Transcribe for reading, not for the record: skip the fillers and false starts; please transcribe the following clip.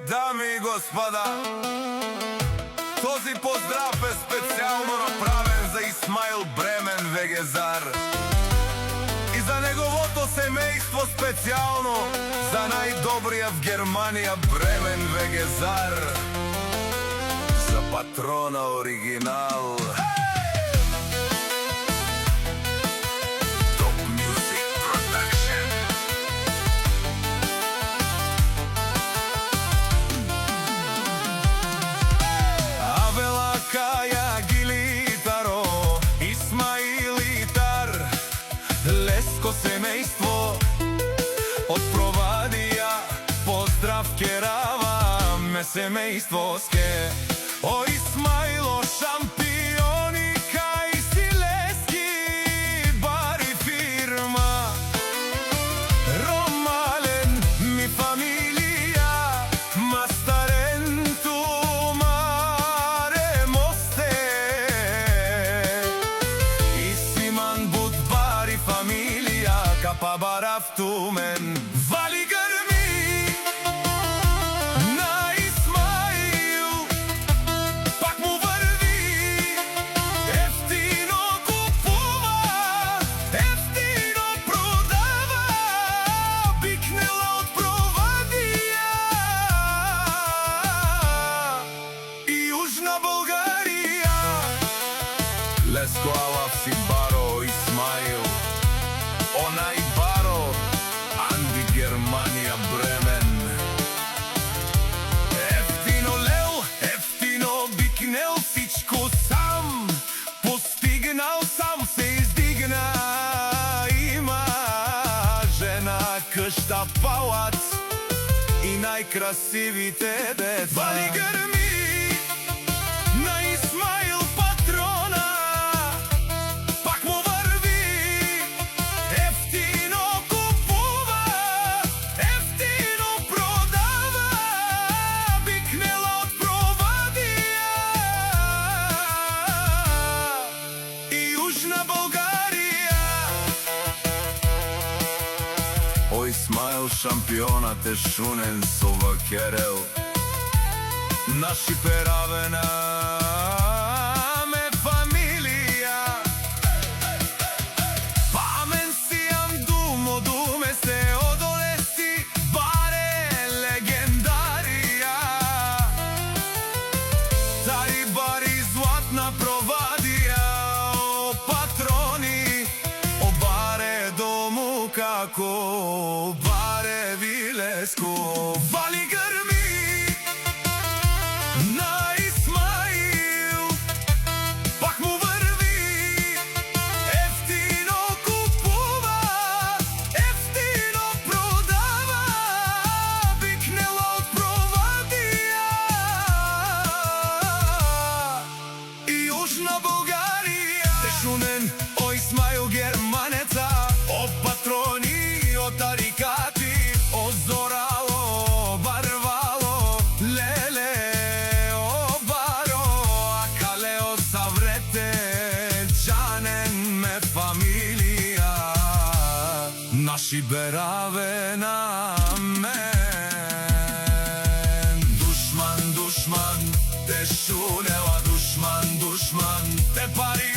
Дами и господа, този поздрав е специално направен за Исмаил Бремен Вегезар и за неговото семейство специално, за най-добрия в Германия Бремен Вегезар, за патрона оригинал. Каја Гилитаро, Исмаилитар, леско семејство од Провадија, поздрав кераваме семејствоске. О Исмаило шампиони кај си лески бари фирма, Ромален ми фамилија, Мастаренту па барафтумен. Вали грми на Исмаил, пак му върви, ефтино купува, ефтино продава, бикнела от Провадија и Южна Българија. Леско алав си баро Исмаил, онай баро Анди Германија Бремен. Ефтино лел, ефтино бикнел, всичко сам постигнал, сам се издигна. Има жена, къща, палац и най-красивите деца. Вали гърми на Исмаил патрона, пак му върви, ефтино купува, ефтино продава, бикнела от Провадија и Южна Българија. О Исмаил шампионът е шунен со вакерел, наши перавена на Провадија. О патрони, о баре дому како баре вилеско. Вали грми на Исмаил, пак му върви, ефтино купува, ефтино продава, бикнела от Провадија и Южна Българија. Тешунен, о Исмаил германеца, о патрони, о тарикати, о зорало, барвало, леле, о баро, акалео саврете, джанен ме фамилија, наши бераве на мен. Душман, душман, те шунела, душман, душман, те пари